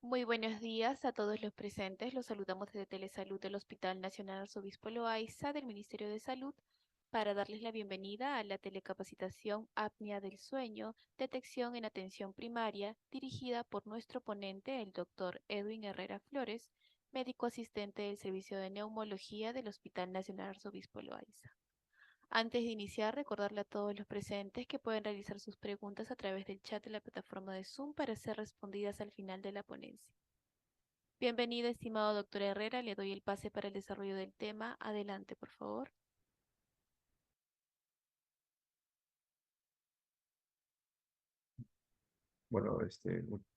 Muy buenos días a todos los presentes. Los saludamos desde Telesalud del Hospital Nacional Arzobispo Loaiza del Ministerio de Salud para darles la bienvenida a la telecapacitación Apnea del Sueño, Detección en Atención Primaria, dirigida por nuestro ponente, el doctor Edwin Herrera Flores, médico asistente del Servicio de Neumología del Hospital Nacional Arzobispo Loaiza. Antes de iniciar, recordarle a todos los presentes que pueden realizar sus preguntas a través del chat de la plataforma de Zoom para ser respondidas al final de la ponencia. Bienvenido, estimado doctor Herrera. Le doy el pase para el desarrollo del tema. Adelante, por favor. Bueno,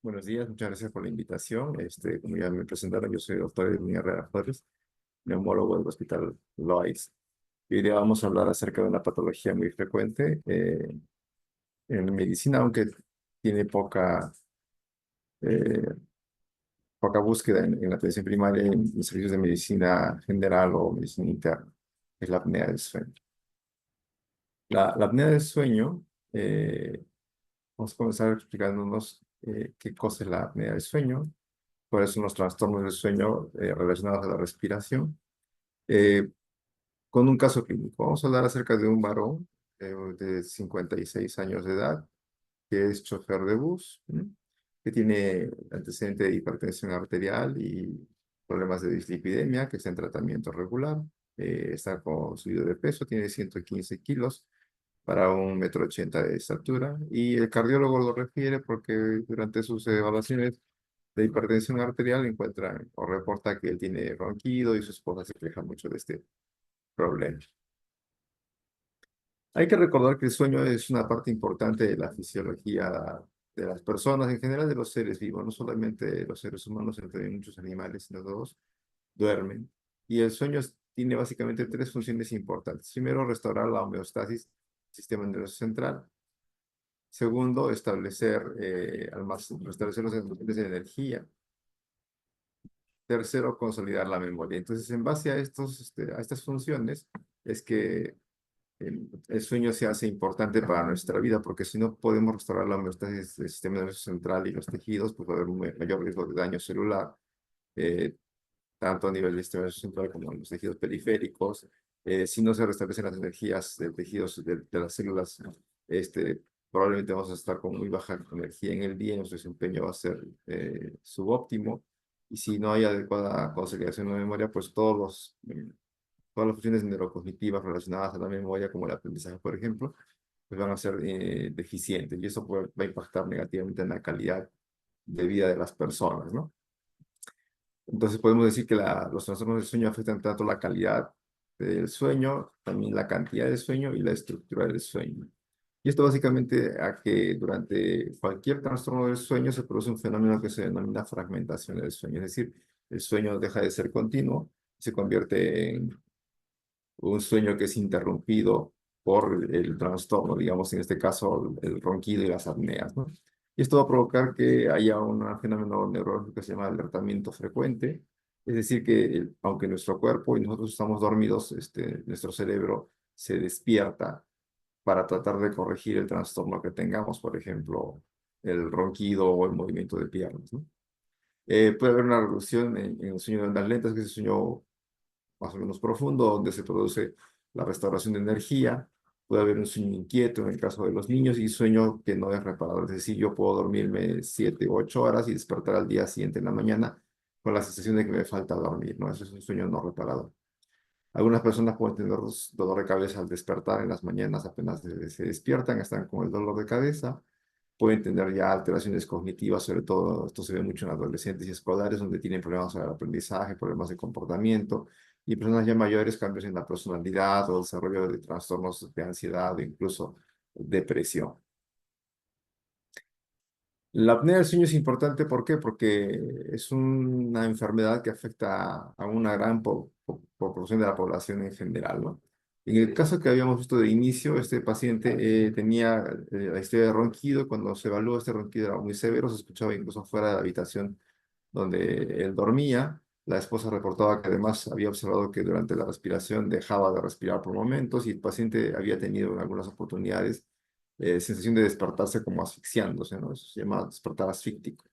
buenos días, muchas gracias por la invitación. Como ya me presentaron, yo soy doctor Edwin Herrera Flores, neumólogo del Hospital Loaiza. Y hoy día vamos a hablar acerca de una patología muy frecuente en medicina, aunque tiene eh, poca búsqueda en la atención primaria, en servicios de medicina general o medicina interna, es la apnea del sueño. La apnea del sueño, vamos a comenzar explicándonos qué cosa es la apnea del sueño, cuáles son los trastornos del sueño relacionados a la respiración. Eh, con un caso clínico, vamos a hablar acerca de un varón de 56 años de edad, que es chofer de bus, ¿m? Que tiene antecedente de hipertensión arterial y problemas de dislipidemia, que está en tratamiento regular, está con subido de peso, tiene 115 kilos para 1,80 m de estatura, y el cardiólogo lo refiere porque durante sus evaluaciones de hipertensión arterial encuentran o reporta que él tiene ronquido y su esposa se queja mucho de este problema. Hay que recordar que el sueño es una parte importante de la fisiología de las personas, en general de los seres vivos, no solamente de los seres humanos, sino también muchos animales, sino todos duermen. Y el sueño tiene básicamente tres funciones importantes. Primero, restaurar la homeostasis del sistema nervioso central. Segundo, restablecer los niveles de energía. Tercero, consolidar la memoria. Entonces, en base a a estas funciones, es que el sueño se hace importante para nuestra vida, porque si no podemos restaurar la homeostasis del sistema nervioso central y los tejidos, pues va a haber un mayor riesgo de daño celular, eh, tanto a nivel del sistema nervioso central como en los tejidos periféricos. Si no se restablecen las energías de tejidos de las células, probablemente vamos a estar con muy baja energía en el día y nuestro desempeño va a ser subóptimo. Y si no hay adecuada consolidación de memoria, pues todas las funciones neurocognitivas relacionadas a la memoria, como el aprendizaje, por ejemplo, pues van a ser deficientes y eso va a impactar negativamente en la calidad de vida de las personas, ¿no? Entonces podemos decir que los trastornos del sueño afectan tanto la calidad del sueño, también la cantidad del sueño y la estructura del sueño. Y esto básicamente a que durante cualquier trastorno del sueño se produce un fenómeno que se denomina fragmentación del sueño, es decir, el sueño deja de ser continuo y se convierte en un sueño que es interrumpido por el trastorno, digamos, en este caso, el ronquido y las apneas, ¿no? Y esto va a provocar que haya un fenómeno neurológico que se llama alertamiento frecuente, es decir, que aunque nuestro cuerpo y nosotros estamos dormidos, nuestro cerebro se despierta para tratar de corregir el trastorno que tengamos, por ejemplo, el ronquido o el movimiento de piernas, ¿no? Puede haber una reducción en el sueño de ondas lentas, que es el sueño más o menos profundo, donde se produce la restauración de energía. Puede haber un sueño inquieto en el caso de los niños y sueño que no es reparador. Es decir, yo puedo dormirme 7 u 8 horas y despertar al día siguiente en la mañana con la sensación de que me falta dormir, ¿no? Eso es un sueño no reparador. Algunas personas pueden tener dolor de cabeza al despertar en las mañanas, apenas se despiertan, están con el dolor de cabeza. Pueden tener ya alteraciones cognitivas, sobre todo esto se ve mucho en adolescentes y escolares, donde tienen problemas sobre el aprendizaje, problemas de comportamiento, y personas ya mayores, cambios en la personalidad o desarrollo de trastornos de ansiedad o incluso depresión. La apnea del sueño es importante, ¿por qué? Porque es una enfermedad que afecta a una gran proporción de la población en general, ¿no? En el caso que habíamos visto de inicio, este paciente tenía la historia de ronquido. Cuando se evaluó, este ronquido era muy severo, se escuchaba incluso fuera de la habitación donde él dormía. La esposa reportaba que además había observado que durante la respiración dejaba de respirar por momentos y el paciente había tenido en algunas oportunidades sensación de despertarse como asfixiándose, ¿no? Eso se llama despertar asfíctico.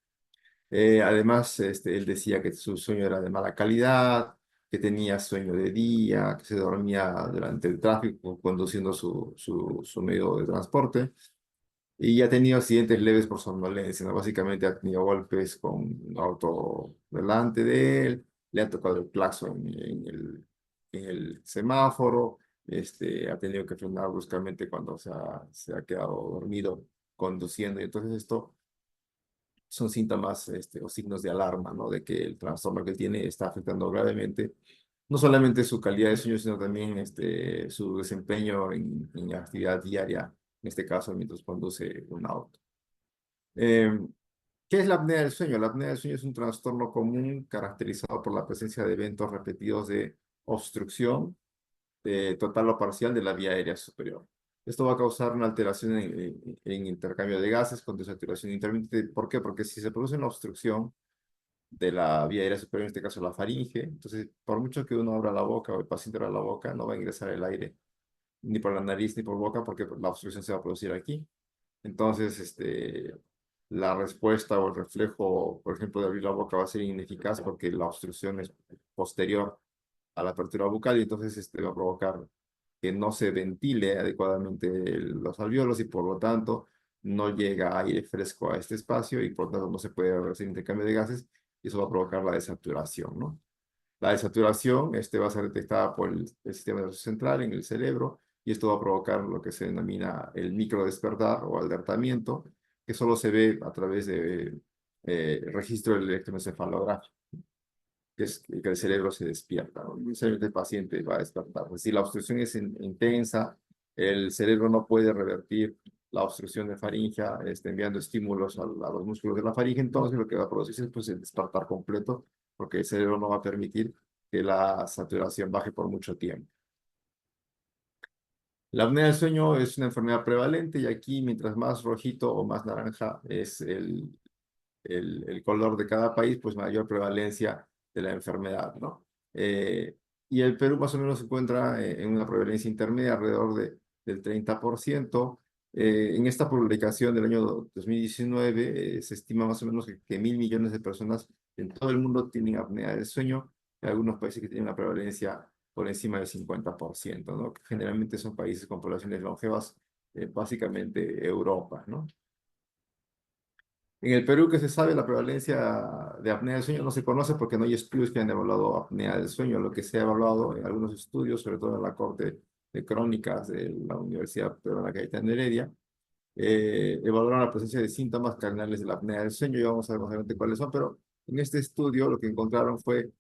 Además, él decía que su sueño era de mala calidad, que tenía sueño de día, que se dormía durante el tráfico conduciendo su medio de transporte y ha tenido accidentes leves por somnolencia, ¿no? Básicamente ha tenido golpes con un auto delante de él, le ha tocado el claxon en el semáforo, ha tenido que frenar bruscamente cuando se ha quedado dormido conduciendo y entonces esto son síntomas o signos de alarma, ¿no? De que el trastorno que él tiene está afectando gravemente no solamente su calidad de sueño, sino también su desempeño en la actividad diaria, en este caso mientras conduce un auto. Eh, ¿Qué es la apnea del sueño? La apnea del sueño es un trastorno común caracterizado por la presencia de eventos repetidos de obstrucción total o parcial de la vía aérea superior. Esto va a causar una alteración en intercambio de gases con desaturación intermitente. ¿Por qué? Porque si se produce una obstrucción de la vía aérea superior, en este caso la faringe, entonces por mucho que uno abra la boca o el paciente abra la boca, no va a ingresar el aire ni por la nariz ni por boca porque la obstrucción se va a producir aquí. Entonces, la respuesta o el reflejo, por ejemplo, de abrir la boca va a ser ineficaz porque la obstrucción es posterior a la apertura bucal y entonces va a provocar que no se ventile adecuadamente los alvéolos y por lo tanto no llega aire fresco a este espacio y por lo tanto no se puede hacer intercambio de gases y eso va a provocar la desaturación, ¿no? La desaturación va a ser detectada por el sistema nervioso central en el cerebro y esto va a provocar lo que se denomina el microdespertar o alertamiento, que solo se ve a través de registro del electroencefalograma, que es que el cerebro se despierta, ¿no? No necesariamente el paciente va a despertar. Si la obstrucción es intensa, el cerebro no puede revertir la obstrucción de faringea, enviando estímulos a los músculos de la faringe, entonces lo que va a producirse es pues, el despertar completo, porque el cerebro no va a permitir que la saturación baje por mucho tiempo. La apnea del sueño es una enfermedad prevalente y aquí mientras más rojito o más naranja es el color de cada país, pues mayor prevalencia de la enfermedad, ¿no? Y el Perú más o menos se encuentra en una prevalencia intermedia, alrededor del 30%. En esta publicación del año 2019 se estima más o menos que 1.000 millones de personas en todo el mundo tienen apnea del sueño. Hay algunos países que tienen una prevalencia por encima del 50%, ¿no? Que generalmente son países con poblaciones longevas, básicamente Europa, ¿no? En el Perú, que se sabe, la prevalencia de apnea del sueño no se conoce porque no hay estudios que han evaluado apnea del sueño. Lo que se ha evaluado en algunos estudios, sobre todo en la Corte de Crónicas de la Universidad Peruana Cayetana Heredia, evaluaron la presencia de síntomas cardinales de la apnea del sueño y vamos a ver más adelante cuáles son, pero en este estudio lo que encontraron fue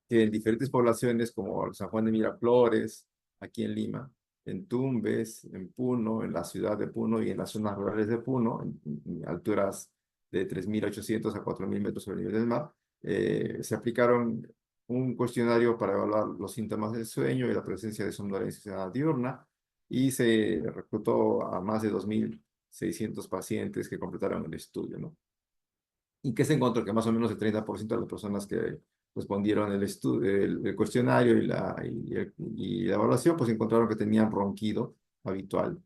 que en diferentes poblaciones como San Juan de Miraflores, aquí en Lima, en Tumbes, en Puno, en la ciudad de Puno y en las zonas rurales de Puno, en alturas de 3.800 a 4.000 metros sobre el nivel del mar, se aplicaron un cuestionario para evaluar los síntomas del sueño y la presencia de somnolencia diurna y se reclutó a más de 2.600 pacientes que completaron el estudio, ¿no? ¿Y qué se encontró? Que más o menos el 30% de las personas que respondieron el cuestionario y la evaluación, pues encontraron que tenían ronquido habitual,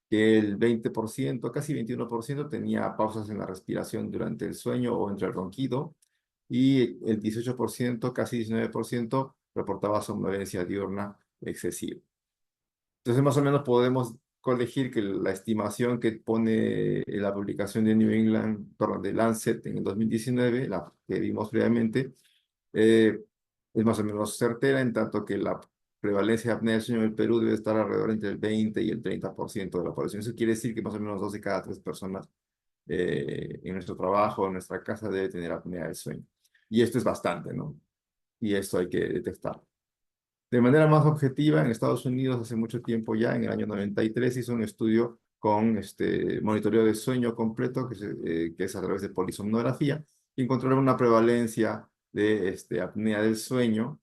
que el 20%, casi 21% tenía pausas en la respiración durante el sueño o entre el ronquido, y el 18%, casi 19%, reportaba somnolencia diurna excesiva. Entonces, más o menos podemos colegir que la estimación que pone la publicación de New England, perdón, de Lancet en el 2019, la que vimos previamente, eh, es más o menos certera, en tanto que la prevalencia de apnea del sueño en el Perú debe estar alrededor entre el 20 y el 30% de la población. Eso quiere decir que más o menos 2 de cada 3 personas en nuestro trabajo, en nuestra casa, debe tener apnea del sueño. Y esto es bastante, ¿no? Y esto hay que detectar. De manera más objetiva, en Estados Unidos hace mucho tiempo ya, en el año 93, hizo un estudio con monitoreo de sueño completo, que es a través de polisomnografía, y encontraron una prevalencia de apnea del sueño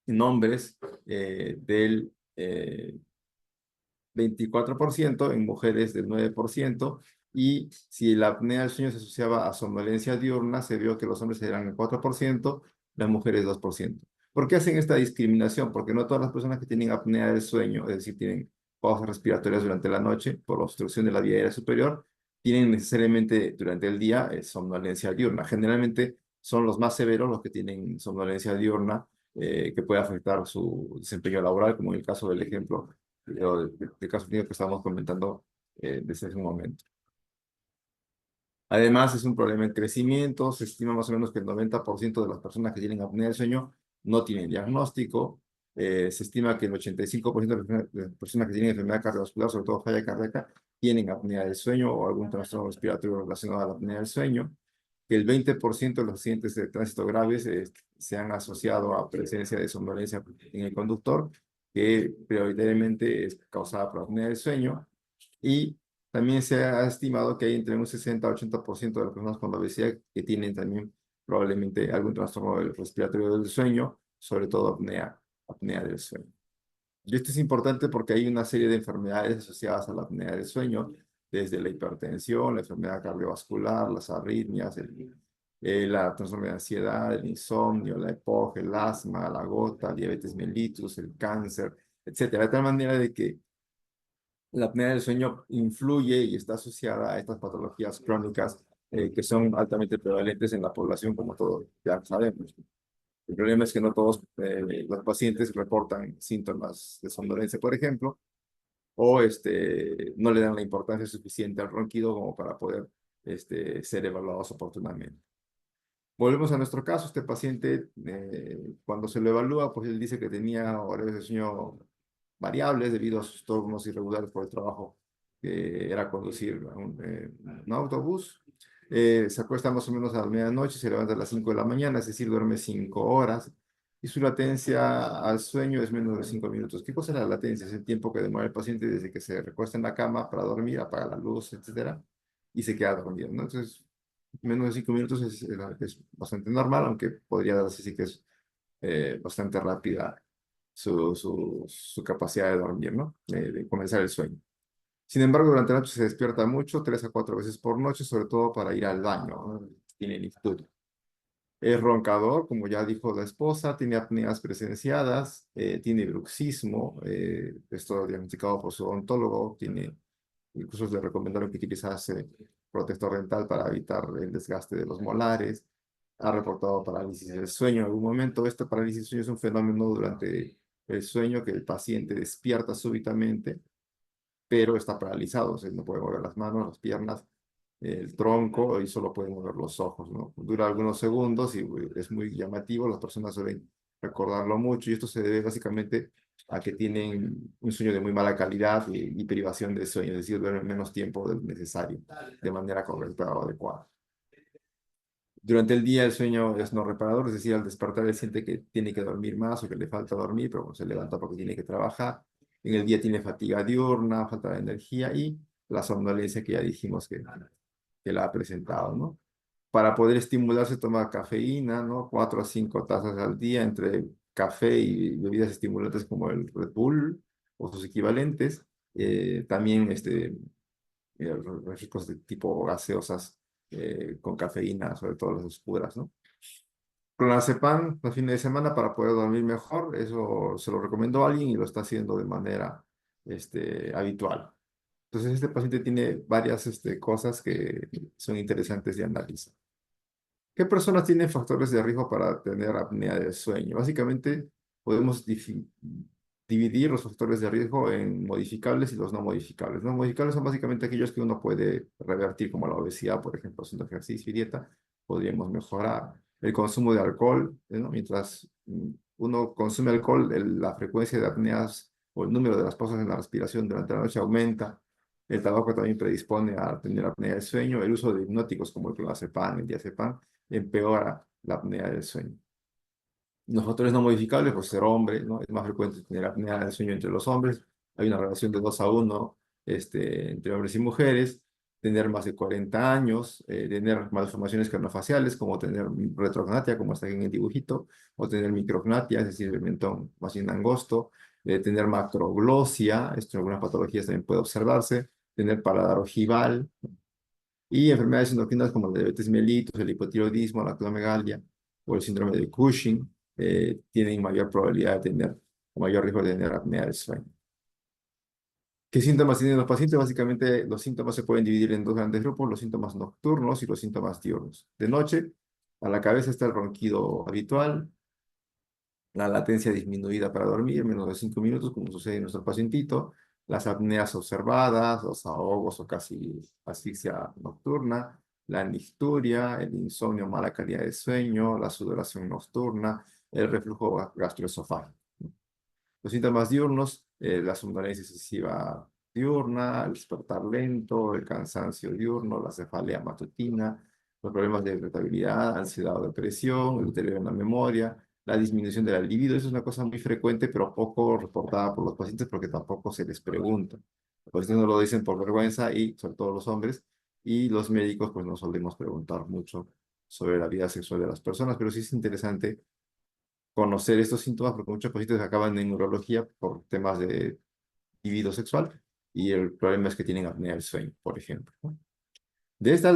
en hombres del 24%, en mujeres del 9%, y si la apnea del sueño se asociaba a somnolencia diurna, se vio que los hombres eran el 4%, las mujeres 2%. ¿Por qué hacen esta discriminación? Porque no todas las personas que tienen apnea del sueño, es decir, tienen pausas respiratorias durante la noche por obstrucción de la vía aérea superior, tienen necesariamente durante el día somnolencia diurna. Generalmente son los más severos los que tienen somnolencia diurna, que puede afectar su desempeño laboral, como en el caso del ejemplo, del caso clínico que estábamos comentando desde hace un momento. Además, es un problema en crecimiento. Se estima más o menos que el 90% de las personas que tienen apnea del sueño no tienen diagnóstico. Se estima que el 85% de las personas que tienen enfermedad cardiovascular, sobre todo falla cardíaca, tienen apnea del sueño o algún trastorno respiratorio relacionado a la apnea del sueño. Que el 20% de los accidentes de tránsito graves se han asociado a presencia de somnolencia en el conductor, que prioritariamente es causada por apnea del sueño. Y también se ha estimado que hay entre un 60 a 80% de las personas con obesidad que tienen también probablemente algún trastorno respiratorio del sueño, sobre todo apnea del sueño. Y esto es importante porque hay una serie de enfermedades asociadas a la apnea del sueño, desde la hipertensión, la enfermedad cardiovascular, las arritmias, la trastorno de ansiedad, el insomnio, la EPOC, el asma, la gota, diabetes mellitus, el cáncer, etcétera. De tal manera de que la apnea del sueño influye y está asociada a estas patologías crónicas que son altamente prevalentes en la población, como todos ya sabemos. El problema es que no todos los pacientes reportan síntomas de somnolencia, por ejemplo, o no le dan la importancia suficiente al ronquido como para poder ser evaluados oportunamente. Volvemos a nuestro caso. Este paciente, cuando se lo evalúa, pues él dice que tenía horarios de sueño variables debido a sus turnos irregulares por el trabajo que era conducir un autobús. Se acuesta más o menos a la medianoche, se levanta a las 5 de la mañana, es decir, duerme 5 horas. Y su latencia al sueño es menos de 5 minutos. ¿Qué cosa es la latencia? Es el tiempo que demora el paciente desde que se recuesta en la cama para dormir, apaga la luz, etcétera, y se queda dormido, ¿no? Entonces, menos de 5 minutos es bastante normal, aunque podría darse sí que es bastante rápida su capacidad de dormir, ¿no? De comenzar el sueño. Sin embargo, durante la noche se despierta mucho, 3 a 4 veces por noche, sobre todo para ir al baño, ¿no? Tiene ictus. Es roncador, como ya dijo la esposa, tiene apneas presenciadas, tiene bruxismo, esto diagnosticado por su odontólogo, incluso le recomendaron que utilizase protector dental para evitar el desgaste de los molares. Ha reportado parálisis del sueño en algún momento. Esta parálisis del sueño es un fenómeno durante el sueño que el paciente despierta súbitamente, pero está paralizado, o sea, no puede mover las manos, las piernas, el tronco y solo puede mover los ojos, ¿no? Dura algunos segundos y es muy llamativo, las personas suelen recordarlo mucho y esto se debe básicamente a que tienen un sueño de muy mala calidad y privación de sueño, es decir, duermen menos tiempo del necesario, de manera correcta o adecuada. Durante el día el sueño es no reparador, es decir, al despertar él siente que tiene que dormir más o que le falta dormir, pero bueno, se levanta porque tiene que trabajar. En el día tiene fatiga diurna, falta de energía y la somnolencia que ya dijimos que la ha presentado, ¿no? Para poder estimularse toma cafeína, ¿no? 4 a 5 tazas al día entre café y bebidas estimulantes como el Red Bull o sus equivalentes. También refrescos de tipo gaseosas con cafeína, sobre todo las oscuras, ¿no? Clonazepam los fines de semana para poder dormir mejor, eso se lo recomendó a alguien y lo está haciendo de manera habitual. Entonces, este paciente tiene varias cosas que son interesantes de analizar. ¿Qué personas tienen factores de riesgo para tener apnea del sueño? Básicamente, podemos dividir los factores de riesgo en modificables y los no modificables. Los modificables son básicamente aquellos que uno puede revertir, como la obesidad, por ejemplo, haciendo ejercicio y dieta, podríamos mejorar. El consumo de alcohol, ¿no? Mientras uno consume alcohol, la frecuencia de apneas o el número de las pausas en la respiración durante la noche aumenta. El tabaco también predispone a tener apnea del sueño. El uso de hipnóticos como el clonazepam, el diazepam, empeora la apnea del sueño. Los factores no modificables, pues ser hombre, ¿no? Es más frecuente tener apnea del sueño entre los hombres. Hay una relación de 2 a 1 entre hombres y mujeres. Tener más de 40 años, tener malformaciones craneofaciales, como tener retrognatia, como está aquí en el dibujito, o tener micrognatia, es decir, el mentón más bien angosto, tener macroglosia, esto en algunas patologías también puede observarse, tener paladar ojival, y enfermedades endocrinas como la diabetes mellitus, el hipotiroidismo, la acromegalia o el síndrome de Cushing tienen mayor probabilidad de tener, o mayor riesgo de tener apnea del sueño. ¿Qué síntomas tienen los pacientes? Básicamente, los síntomas se pueden dividir en dos grandes grupos, los síntomas nocturnos y los síntomas diurnos. De noche, a la cabeza está el ronquido habitual, la latencia disminuida para dormir, menos de 5 minutos, como sucede en nuestro pacientito, las apneas observadas, los ahogos o casi asfixia nocturna, la nicturia, el insomnio, mala calidad de sueño, la sudoración nocturna, el reflujo gastroesofágico. Los síntomas diurnos, la somnolencia excesiva diurna, el despertar lento, el cansancio diurno, la cefalea matutina, los problemas de irritabilidad, ansiedad o depresión, el deterioro en la memoria, la disminución de la libido. Eso es una cosa muy frecuente, pero poco reportada por los pacientes porque tampoco se les pregunta. Los pacientes no lo dicen por vergüenza y, sobre todo los hombres, y los médicos pues no solemos preguntar mucho sobre la vida sexual de las personas, pero sí es interesante conocer estos síntomas porque muchos pacientes acaban en neurología por temas de libido sexual y el problema es que tienen apnea del sueño, por ejemplo, ¿no? De esta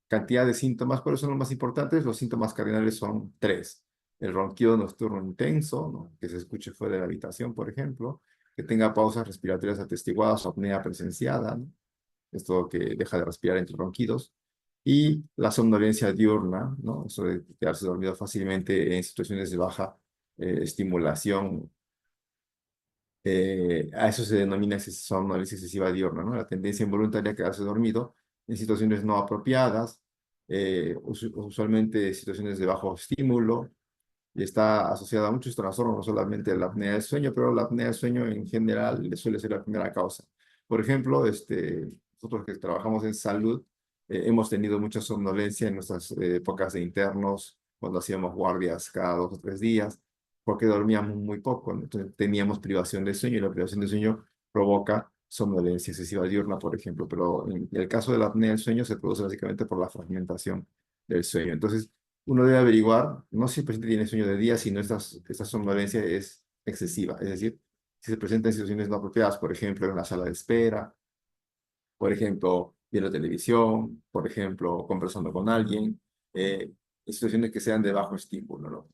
cantidad de síntomas, ¿cuáles son los más importantes? Los síntomas cardinales son tres. El ronquido nocturno intenso, ¿no? Que se escuche fuera de la habitación, por ejemplo, que tenga pausas respiratorias atestiguadas o apnea presenciada, ¿no? Esto que deja de respirar entre ronquidos, y la somnolencia diurna, ¿no? Eso de quedarse dormido fácilmente en situaciones de baja estimulación. A eso se denomina somnolencia excesiva diurna, ¿no? La tendencia involuntaria a quedarse dormido en situaciones no apropiadas, usualmente situaciones de bajo estímulo, y está asociada a muchos trastornos, no solamente la apnea del sueño, pero la apnea del sueño en general suele ser la primera causa. Por ejemplo, nosotros que trabajamos en salud, hemos tenido mucha somnolencia en nuestras épocas de internos, cuando hacíamos guardias cada 2 o 3 días, porque dormíamos muy poco, ¿no? Entonces teníamos privación de sueño y la privación de sueño provoca somnolencia excesiva diurna, por ejemplo, pero en el caso de la apnea del sueño se produce básicamente por la fragmentación del sueño. Entonces, uno debe averiguar, no si el paciente tiene sueño de día, sino esta somnolencia es excesiva. Es decir, si se presenta en situaciones no apropiadas, por ejemplo, en la sala de espera, por ejemplo, viendo televisión, por ejemplo, conversando con alguien, en situaciones que sean de bajo estímulo, ¿no?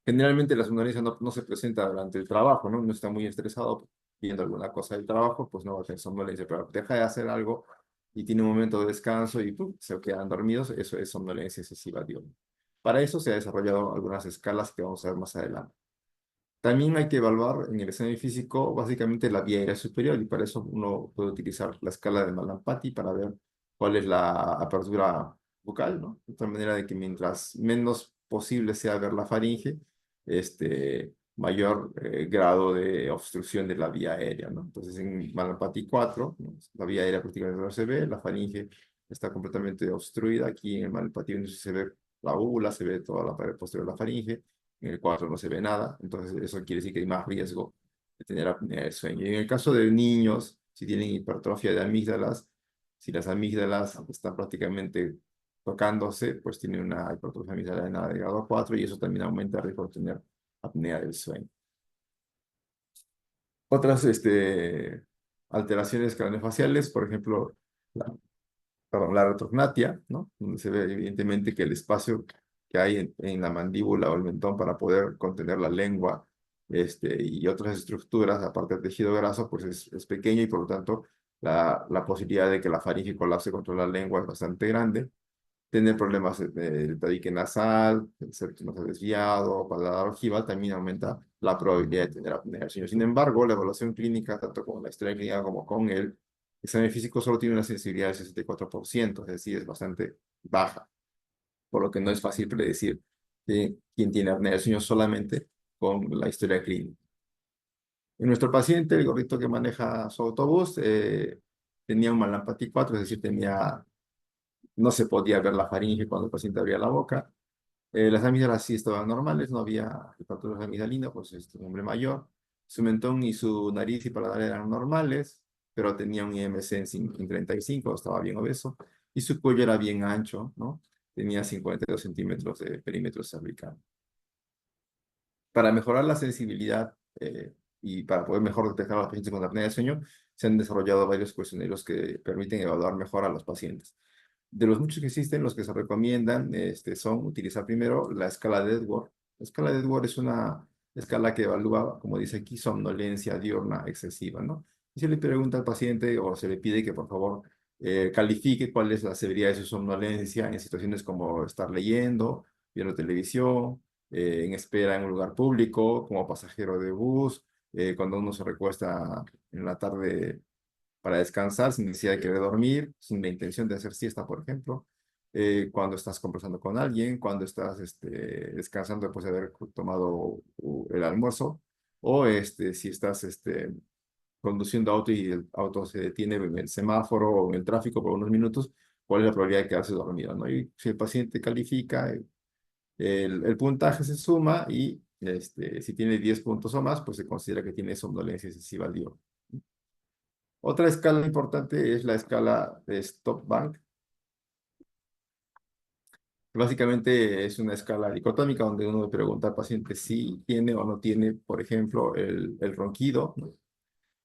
Generalmente la somnolencia no se presenta durante el trabajo, ¿no? No está muy estresado viendo alguna cosa del trabajo, pues no va a tener somnolencia, pero deja de hacer algo y tiene un momento de descanso y ¡pum! Se quedan dormidos, eso es somnolencia excesiva diurna. Para eso se ha desarrollado algunas escalas que vamos a ver más adelante. También hay que evaluar en el examen físico básicamente la vía aérea superior y para eso uno puede utilizar la escala de Mallampati para ver cuál es la apertura bucal, ¿no? De tal manera de que mientras menos posible sea ver la faringe, mayor grado de obstrucción de la vía aérea, ¿no? Entonces en Mallampati 4, ¿no? La vía aérea prácticamente no se ve, la faringe está completamente obstruida. Aquí en el Mallampati 1 sí se ve la úvula, se ve toda la pared posterior de la faringe. En el 4 no se ve nada, entonces eso quiere decir que hay más riesgo de tener apnea del sueño. Y en el caso de niños, si tienen hipertrofia de amígdalas, si las amígdalas están prácticamente tocándose, pues tienen una hipertrofia amigdaliana de grado 4 y eso también aumenta el riesgo de tener apnea del sueño. Otras alteraciones craneofaciales, por ejemplo, la perdón, la retrognatia, ¿no? Donde se ve evidentemente que el espacio que hay en la mandíbula o el mentón para poder contener la lengua y otras estructuras, aparte del tejido graso, pues es pequeño y por lo tanto la posibilidad de que la faringe colapse contra la lengua es bastante grande. Tener problemas del tabique nasal, el septo desviado, paladar ojival, también aumenta la probabilidad de tener apnea del sueño. Sin embargo, la evaluación clínica, tanto con la historia clínica como con el examen físico, solo tiene una sensibilidad del 64%, es decir, es bastante baja, por lo que no es fácil predecir quién tiene apnea del sueño solamente con la historia clínica. En nuestro paciente, el gordito que maneja su autobús, tenía un Mallampati 4, es decir, no se podía ver la faringe cuando el paciente abría la boca. Las amígdalas sí estaban normales, no había hipertrofia amigdalina, pues es un hombre mayor. Su mentón y su nariz y paladar eran normales, pero tenía un IMC en 35, estaba bien obeso. Y su cuello era bien ancho, ¿no? Tenía 52 centímetros de perímetro cervical. Para mejorar la sensibilidad y para poder mejor detectar a los pacientes con apnea del sueño, se han desarrollado varios cuestionarios que permiten evaluar mejor a los pacientes. De los muchos que existen, los que se recomiendan son utilizar primero la escala de Edward. La escala de Edward es una escala que evalúa, como dice aquí, somnolencia diurna excesiva, ¿no? Y se le pregunta al paciente o se le pide que por favor califique cuál es la severidad de su somnolencia en situaciones como estar leyendo, viendo televisión, en espera en un lugar público, como pasajero de bus, cuando uno se recuesta en la tarde para descansar sin necesidad de querer dormir, sin la intención de hacer siesta, por ejemplo, cuando estás conversando con alguien, cuando estás descansando después de haber tomado el almuerzo, o si estás conduciendo auto y el auto se detiene en el semáforo o en el tráfico por unos minutos, ¿cuál es la probabilidad de quedarse dormido? ¿No? Y si el paciente califica, el puntaje se suma y si tiene 10 puntos o más, pues se considera que tiene somnolencia excesiva diurna. Otra escala importante es la escala de Stop Bank. Básicamente es una escala dicotómica donde uno le pregunta al paciente si tiene o no tiene, por ejemplo, el ronquido, ¿no?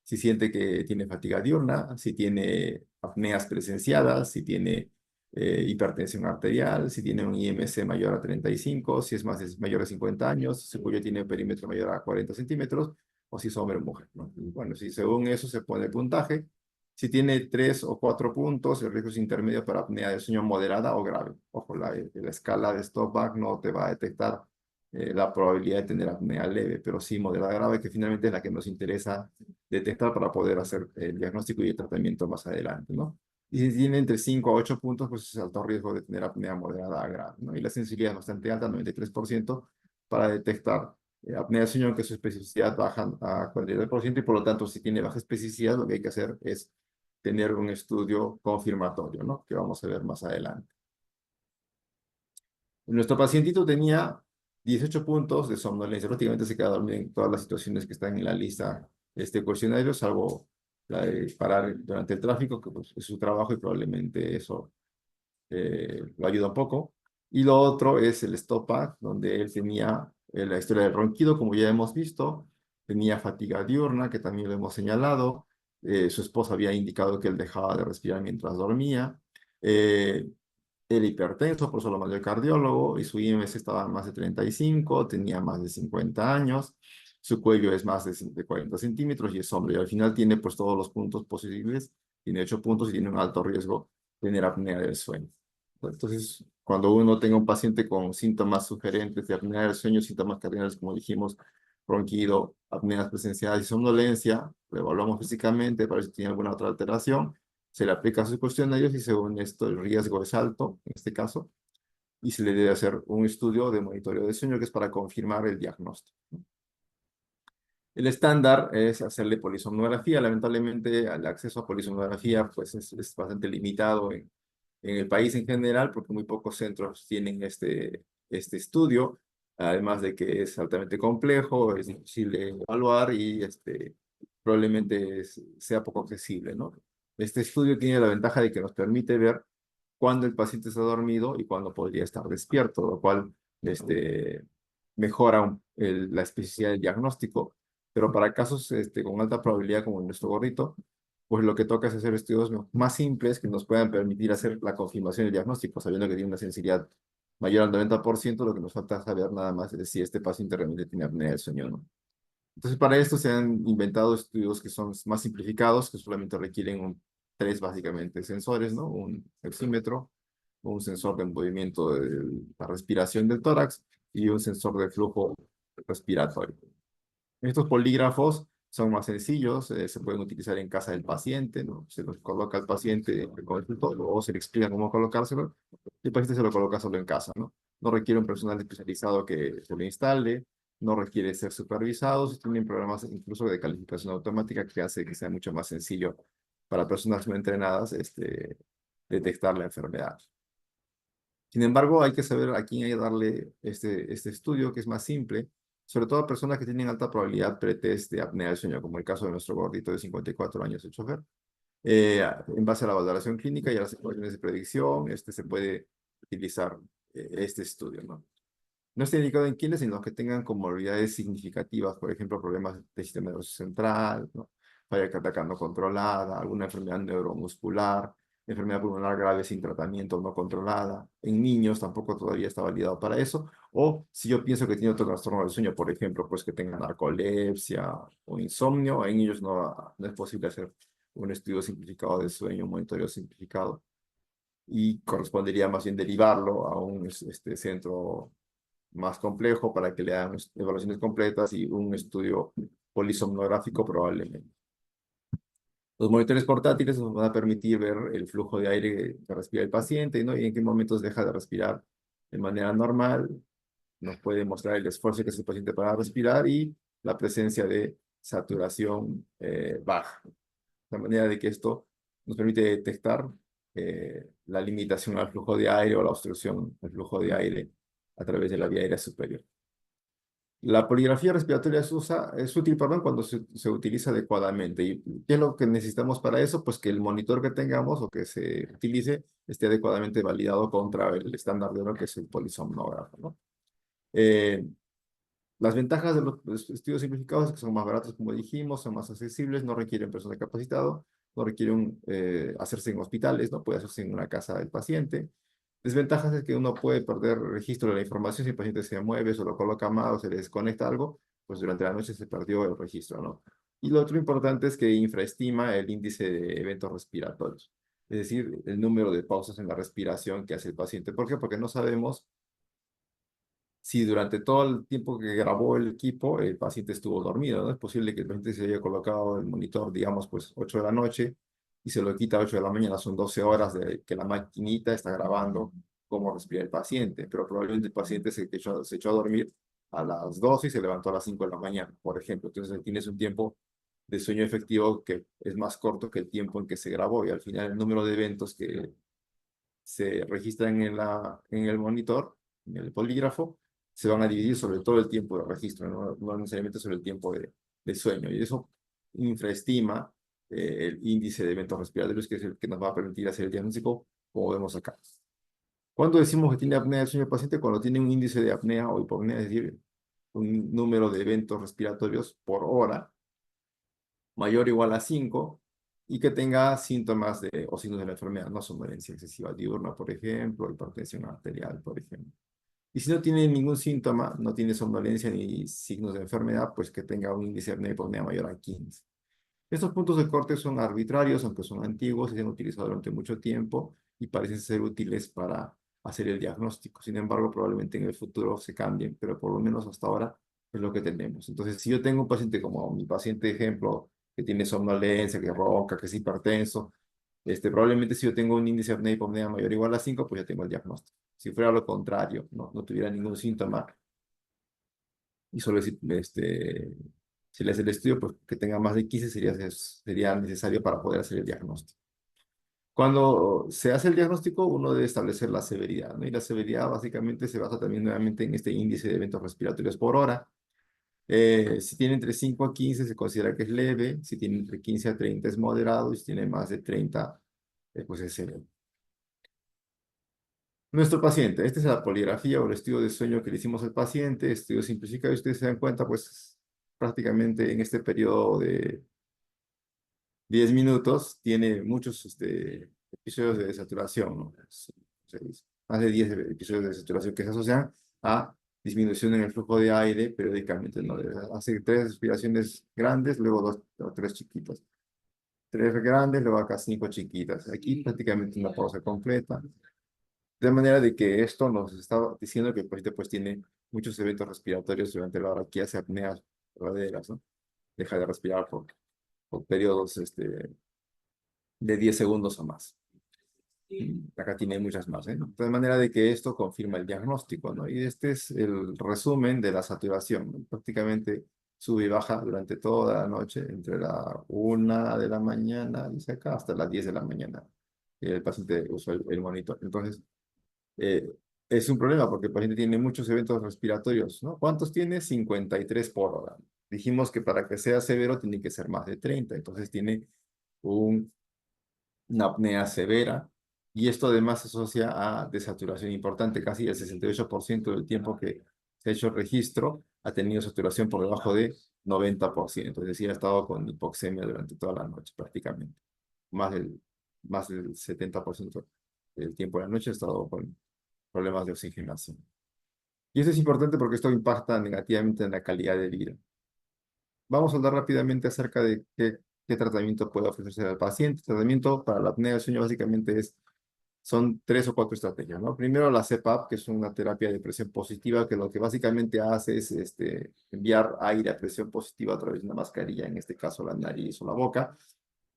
Si siente que tiene fatiga diurna, si tiene apneas presenciadas, si tiene hipertensión arterial, si tiene un IMC mayor a 35, si es mayor de 50 años, si su cuello tiene un perímetro mayor a 40 centímetros, o si es hombre o mujer, ¿no? Y bueno, si según eso se pone el puntaje, si tiene 3 o 4 puntos, el riesgo es intermedio para apnea de sueño moderada o grave. Ojo, la escala de Stopback no te va a detectar la probabilidad de tener apnea leve, pero sí moderada grave, que finalmente es la que nos interesa detectar para poder hacer el diagnóstico y el tratamiento más adelante, ¿no? Y si tiene entre 5 a 8 puntos, pues es alto riesgo de tener apnea moderada a grave, ¿no? Y la sensibilidad es bastante alta, 93%, para detectar apnea de sueño, aunque su especificidad baja a 42%, y por lo tanto, si tiene baja especificidad, lo que hay que hacer es tener un estudio confirmatorio, ¿no? Que vamos a ver más adelante. Nuestro pacientito tenía 18 puntos de somnolencia, prácticamente se queda dormido en todas las situaciones que están en la lista de este cuestionario, salvo la de parar durante el tráfico, que pues, es su trabajo y probablemente eso lo ayuda un poco. Y lo otro es el stop back, donde él tenía la historia del ronquido, como ya hemos visto, tenía fatiga diurna, que también lo hemos señalado, su esposa había indicado que él dejaba de respirar mientras dormía, eh, era hipertenso, por eso lo mandó el cardiólogo, y su IMC estaba en más de 35, tenía más de 50 años, su cuello es más de 40 centímetros y es hombre, y al final tiene pues todos los puntos posibles, tiene 8 puntos y tiene un alto riesgo de tener apnea del sueño. Entonces, cuando uno tenga un paciente con síntomas sugerentes de apnea del sueño, síntomas cardinales, como dijimos, ronquido, apneas presenciadas y somnolencia, lo evaluamos físicamente para ver si tiene alguna otra alteración, se le aplica sus cuestionarios y según esto el riesgo es alto, en este caso, y se le debe hacer un estudio de monitoreo de sueño que es para confirmar el diagnóstico. El estándar es hacerle polisomnografía. Lamentablemente, el acceso a polisomnografía pues, es bastante limitado en el país en general, porque muy pocos centros tienen este estudio, además de que es altamente complejo, es difícil de evaluar y probablemente sea poco accesible, ¿no? Este estudio tiene la ventaja de que nos permite ver cuándo el paciente está dormido y cuándo podría estar despierto, lo cual mejora la especificidad del diagnóstico. Pero para casos con alta probabilidad, como en nuestro gorrito, pues lo que toca es hacer estudios más simples que nos puedan permitir hacer la confirmación del diagnóstico, sabiendo que tiene una sensibilidad mayor al 90%, lo que nos falta saber nada más es si este paciente realmente tiene apnea del sueño o no. Entonces, para esto se han inventado estudios que son más simplificados, que solamente requieren tres básicamente sensores, ¿no? Un oxímetro, un sensor de movimiento de la respiración del tórax y un sensor de flujo respiratorio. Estos polígrafos son más sencillos, se pueden utilizar en casa del paciente, ¿no? Se los coloca al paciente en el consultorio o se le explica cómo colocárselo y el paciente se lo coloca solo en casa, ¿no? No requiere un personal especializado que se lo instale, no requiere ser supervisado, se tienen programas incluso de calificación automática que hace que sea mucho más sencillo para personas no entrenadas detectar la enfermedad. Sin embargo, hay que saber a quién hay que darle este estudio, que es más simple, sobre todo a personas que tienen alta probabilidad pretest de apnea del sueño, como el caso de nuestro gordito de 54 años, el chofer. En base a la valoración clínica y a las ecuaciones de predicción, se puede utilizar este estudio, ¿no? No está indicado en quienes, sino que tengan comorbilidades significativas, por ejemplo, problemas del sistema nervioso central, ¿no? Falla cardíaca no controlada, alguna enfermedad neuromuscular, enfermedad pulmonar grave sin tratamiento no controlada. En niños tampoco todavía está validado para eso. O si yo pienso que tiene otro trastorno del sueño, por ejemplo, pues que tenga narcolepsia o insomnio, en ellos no es posible hacer un estudio simplificado de sueño, un monitoreo simplificado, y correspondería más bien derivarlo a un centro más complejo para que le hagan evaluaciones completas y un estudio polisomnográfico probablemente. Los monitores portátiles nos van a permitir ver el flujo de aire que respira el paciente, ¿no? Y en qué momentos deja de respirar de manera normal. Nos puede mostrar el esfuerzo que hace el paciente para respirar y la presencia de saturación baja. De manera de que esto nos permite detectar la limitación al flujo de aire o la obstrucción al flujo de aire a través de la vía aérea superior. La poligrafía respiratoria es útil, perdón, cuando se utiliza adecuadamente. ¿Y qué es lo que necesitamos para eso? Pues que el monitor que tengamos o que se utilice esté adecuadamente validado contra el estándar de oro que es el polisomnógrafo, ¿no? Eh, las ventajas de los estudios simplificados es que son más baratos, como dijimos, son más accesibles, no requieren personal capacitado, no requieren hacerse en hospitales, no puede hacerse en una casa del paciente. Desventajas es que uno puede perder registro de la información si el paciente se mueve, se lo coloca mal o se le desconecta algo, pues durante la noche se perdió el registro, ¿no? Y lo otro importante es que infraestima el índice de eventos respiratorios, es decir, el número de pausas en la respiración que hace el paciente. ¿Por qué? Porque no sabemos si durante todo el tiempo que grabó el equipo el paciente estuvo dormido, ¿no? Es posible que el paciente se haya colocado el monitor, digamos, pues 8 de la noche y se lo quita a 8 de la mañana, son 12 horas de que la maquinita está grabando cómo respira el paciente, pero probablemente el paciente se echó a dormir a las 12 y se levantó a las 5 de la mañana, por ejemplo. Entonces tienes un tiempo de sueño efectivo que es más corto que el tiempo en que se grabó y al final el número de eventos que se registran en el monitor, en el polígrafo, se van a dividir sobre todo el tiempo de registro, no necesariamente sobre el tiempo de sueño. Y eso infraestima el índice de eventos respiratorios, que es el que nos va a permitir hacer el diagnóstico, como vemos acá. ¿Cuándo decimos que tiene apnea del sueño el paciente? Cuando tiene un índice de apnea o hipopnea, es decir, un número de eventos respiratorios por hora mayor o igual a 5 y que tenga síntomas o signos de la enfermedad, no somnolencia excesiva diurna, por ejemplo, hipertensión arterial, por ejemplo. Y si no tiene ningún síntoma, no tiene somnolencia ni signos de enfermedad, pues que tenga un índice de apnea hipopnea mayor a 15. Estos puntos de corte son arbitrarios, aunque son antiguos, y se han utilizado durante mucho tiempo y parecen ser útiles para hacer el diagnóstico. Sin embargo, probablemente en el futuro se cambien, pero por lo menos hasta ahora es lo que tenemos. Entonces, si yo tengo un paciente como mi paciente ejemplo, que tiene somnolencia, que ronca, que es hipertenso, probablemente si yo tengo un índice de apnea hipopnea mayor o igual a 5, pues ya tengo el diagnóstico. Si fuera lo contrario, no tuviera ningún síntoma y solo si le hace el estudio, pues que tenga más de 15 sería necesario para poder hacer el diagnóstico. Cuando se hace el diagnóstico, uno debe establecer la severidad, ¿no? Y la severidad básicamente se basa también nuevamente en este índice de eventos respiratorios por hora. Si tiene entre 5 a 15 se considera que es leve, si tiene entre 15 a 30 es moderado y si tiene más de 30 pues es severo. Nuestro paciente, esta es la poligrafía o el estudio de sueño que le hicimos al paciente, estudio simplificado, y ustedes se dan cuenta, pues prácticamente en este periodo de 10 minutos tiene muchos episodios de desaturación, ¿no? Más de 10 episodios de desaturación que se asocian a disminución en el flujo de aire periódicamente, ¿no? Hace 3 respiraciones grandes, luego 2 o 3 chiquitas. 3 grandes, luego acá 5 chiquitas. Aquí prácticamente una pausa completa. De manera de que esto nos está diciendo que el paciente pues tiene muchos eventos respiratorios durante la hora que hace apneas verdaderas, ¿no? Deja de respirar por periodos de 10 segundos o más. Acá tiene muchas más, ¿eh? De manera de que esto confirma el diagnóstico, ¿no? Y este es el resumen de la saturación, ¿no? Prácticamente sube y baja durante toda la noche, entre la 1 de la mañana, dice acá, hasta las 10 de la mañana. Y el paciente usa el monitor. Entonces, eh, es un problema porque el paciente tiene muchos eventos respiratorios, ¿no? ¿Cuántos tiene? 53 por hora. Dijimos que para que sea severo tiene que ser más de 30, entonces tiene un, una apnea severa y esto además se asocia a desaturación importante, casi el 68% del tiempo que se ha hecho el registro ha tenido saturación por debajo de 90%, es decir, ha estado con hipoxemia durante toda la noche prácticamente, más del más del 70% del tiempo de la noche ha estado con problemas de oxigenación. Y eso es importante porque esto impacta negativamente en la calidad de vida. Vamos a hablar rápidamente acerca de qué tratamiento puede ofrecerse al paciente. El tratamiento para la apnea del sueño básicamente son 3 o 4 estrategias, ¿no? Primero la CPAP, que es una terapia de presión positiva, que lo que básicamente hace es enviar aire a presión positiva a través de una mascarilla, en este caso la nariz o la boca,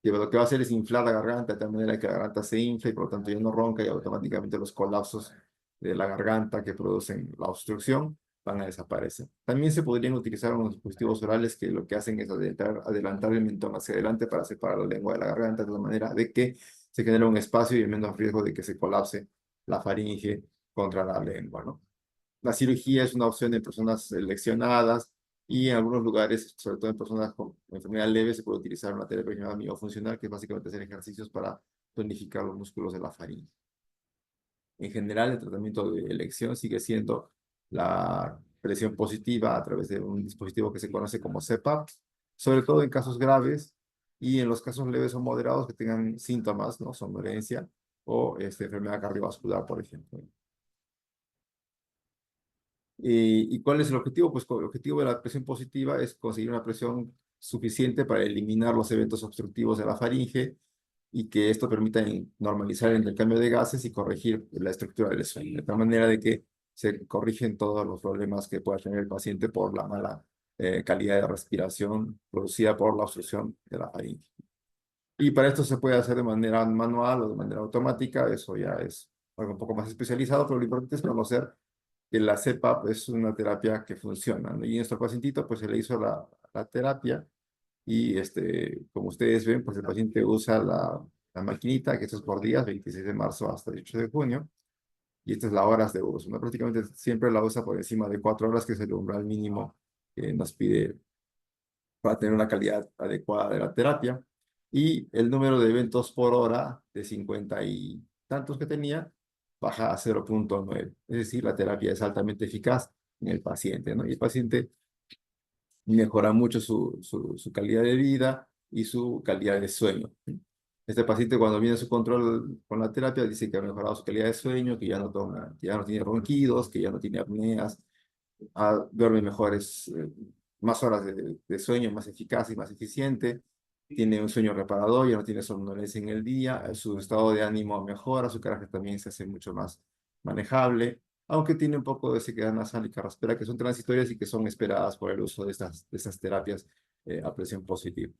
y lo que va a hacer es inflar la garganta de tal manera que la garganta se infla y por lo tanto ya no ronca y automáticamente los colapsos de la garganta que producen la obstrucción van a desaparecer. También se podrían utilizar unos dispositivos orales que lo que hacen es adelantar el mentón hacia adelante para separar la lengua de la garganta de la manera de que se genera un espacio y hay menos riesgo de que se colapse la faringe contra la lengua, ¿no? La cirugía es una opción en personas seleccionadas y en algunos lugares, sobre todo en personas con enfermedad leve, se puede utilizar una terapia llamada miofuncional, que es básicamente hacer ejercicios para tonificar los músculos de la faringe. En general, el tratamiento de elección sigue siendo la presión positiva a través de un dispositivo que se conoce como CPAP, sobre todo en casos graves y en los casos leves o moderados que tengan síntomas, ¿no? Somnolencia o enfermedad cardiovascular, por ejemplo. ¿Y cuál es el objetivo? Pues el objetivo de la presión positiva es conseguir una presión suficiente para eliminar los eventos obstructivos de la faringe y que esto permita normalizar el intercambio de gases y corregir la estructura del sueño, de tal manera de que se corrigen todos los problemas que pueda tener el paciente por la mala calidad de respiración producida por la obstrucción de la faringe. Y para esto se puede hacer de manera manual o de manera automática, eso ya es algo un poco más especializado, pero lo importante es conocer que la CPAP es una terapia que funciona, ¿no? Y nuestro pacientito pues se le hizo la terapia y como ustedes ven, pues el paciente usa la maquinita, que esto es por días, 26 de marzo hasta 18 de junio, y estas es las horas de uso, ¿no? Prácticamente siempre la usa por encima de 4 horas, que es el umbral mínimo que nos pide para tener una calidad adecuada de la terapia. Y el número de eventos por hora de 50 y tantos que tenía baja a 0,9. Es decir, la terapia es altamente eficaz en el paciente, ¿no? Y el paciente mejora mucho su calidad de vida y su calidad de sueño. Este paciente cuando viene a su control con la terapia dice que ha mejorado su calidad de sueño, que ya no toma, que ya no tiene ronquidos, que ya no tiene apneas, duerme mejores, más horas de sueño, más eficaz y más eficiente, tiene un sueño reparador, ya no tiene somnolencia en el día, su estado de ánimo mejora, su carácter también se hace mucho más manejable, aunque tiene un poco de sequedad nasal y carraspera que son transitorias y que son esperadas por el uso de estas terapias a presión positiva.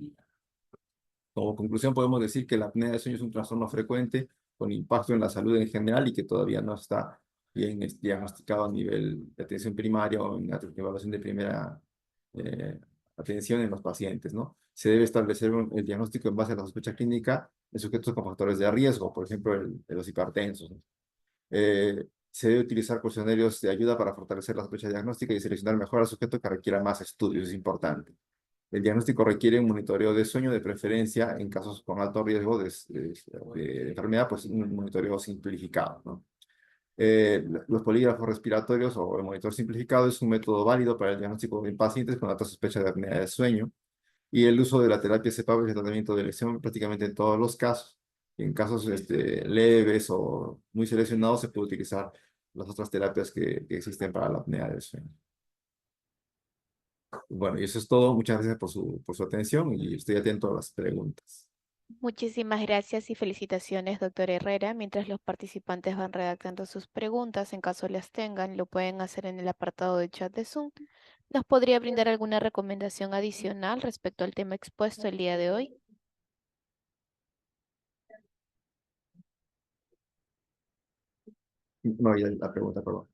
Como conclusión, podemos decir que la apnea de sueño es un trastorno frecuente con impacto en la salud en general y que todavía no está bien diagnosticado a nivel de atención primaria o en evaluación de primera atención en los pacientes, ¿no? Se debe establecer el diagnóstico en base a la sospecha clínica en sujetos con factores de riesgo, por ejemplo, los hipertensos, ¿no? Se debe utilizar cuestionarios de ayuda para fortalecer la sospecha diagnóstica y seleccionar mejor al sujeto que requiera más estudios, es importante. El diagnóstico requiere un monitoreo de sueño, de preferencia en casos con alto riesgo de enfermedad, pues un monitoreo simplificado, ¿no? Los polígrafos respiratorios o el monitor simplificado es un método válido para el diagnóstico en pacientes con alta sospecha de apnea de sueño y el uso de la terapia CPAP es el tratamiento de elección prácticamente en todos los casos. En casos leves o muy seleccionados se puede utilizar las otras terapias que existen para la apnea del sueño. Bueno, y eso es todo. Muchas gracias por su atención y estoy atento a las preguntas. Muchísimas gracias y felicitaciones, doctor Herrera. Mientras los participantes van redactando sus preguntas, en caso las tengan, lo pueden hacer en el apartado de chat de Zoom. ¿Nos podría brindar alguna recomendación adicional respecto al tema expuesto el día de hoy? No, y la pregunta, perdón.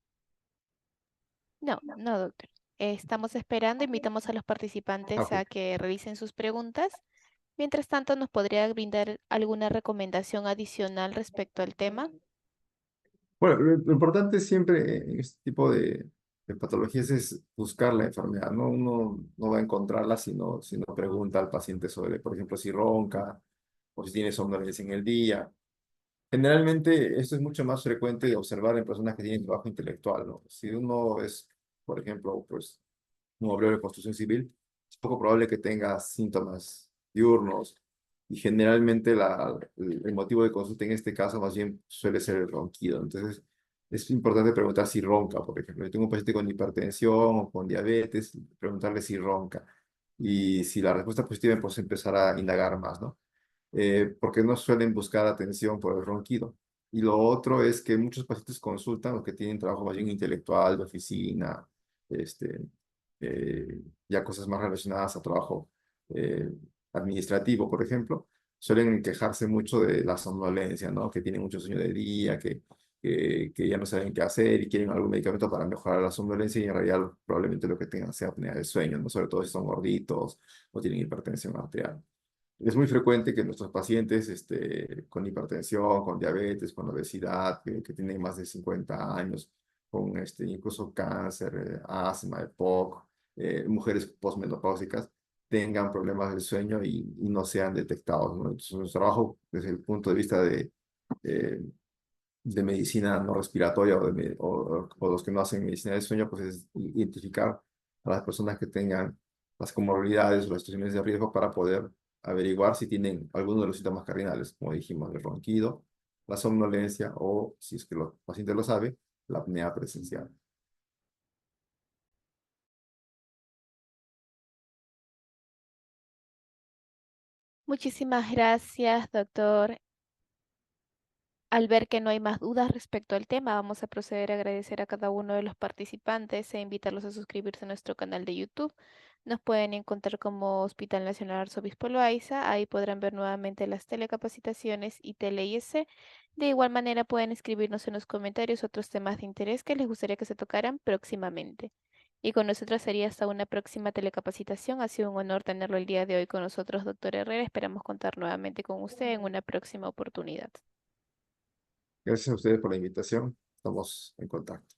No, no, doctor. Estamos esperando, invitamos a los Ah, participantes ok. a que revisen sus preguntas. Mientras tanto, ¿nos podría brindar alguna recomendación adicional respecto al tema? Bueno, lo importante siempre en este tipo de patologías es buscar la enfermedad, ¿no? Uno no va a encontrarla si no pregunta al paciente sobre, por ejemplo, si ronca o si tiene somnolencia en el día. Generalmente esto es mucho más frecuente de observar en personas que tienen trabajo intelectual, ¿no? Si uno es, por ejemplo, pues un obrero de construcción civil, es poco probable que tenga síntomas diurnos y generalmente el motivo de consulta en este caso más bien suele ser el ronquido. Entonces, es importante preguntar si ronca, por ejemplo. Yo tengo un paciente con hipertensión o con diabetes, preguntarle si ronca. Y si la respuesta es positiva, pues empezar a indagar más, ¿no? Porque no suelen buscar atención por el ronquido. Y lo otro es que muchos pacientes consultan los que tienen trabajo más bien intelectual, de oficina, este, ya cosas más relacionadas a trabajo eh, administrativo, por ejemplo, suelen quejarse mucho de la somnolencia, ¿no? Que tienen mucho sueño de día, que ya no saben qué hacer y quieren algún medicamento para mejorar la somnolencia y en realidad probablemente lo que tengan sea apnea del sueño, ¿no? Sobre todo si son gorditos o tienen hipertensión arterial. Es muy frecuente que nuestros pacientes con hipertensión, con diabetes, con obesidad, que tienen más de 50 años, con incluso cáncer, asma, EPOC, mujeres posmenopáusicas, tengan problemas del sueño y no sean detectados, ¿no? Entonces, nuestro trabajo desde el punto de vista eh, de medicina no respiratoria o los que no hacen medicina del sueño, pues es identificar a las personas que tengan las comorbilidades o las situaciones de riesgo para poder averiguar si tienen alguno de los síntomas cardinales, como dijimos, el ronquido, la somnolencia o, si es que el paciente lo sabe, la apnea presencial. Muchísimas gracias, doctor. Al ver que no hay más dudas respecto al tema, vamos a proceder a agradecer a cada uno de los participantes e invitarlos a suscribirse a nuestro canal de YouTube. Nos pueden encontrar como Hospital Nacional Arzobispo Loaiza. Ahí podrán ver nuevamente las telecapacitaciones y tele-IS. De igual manera pueden escribirnos en los comentarios otros temas de interés que les gustaría que se tocaran próximamente. Y con nosotros sería hasta una próxima telecapacitación. Ha sido un honor tenerlo el día de hoy con nosotros, doctor Herrera. Esperamos contar nuevamente con usted en una próxima oportunidad. Gracias a ustedes por la invitación. Estamos en contacto.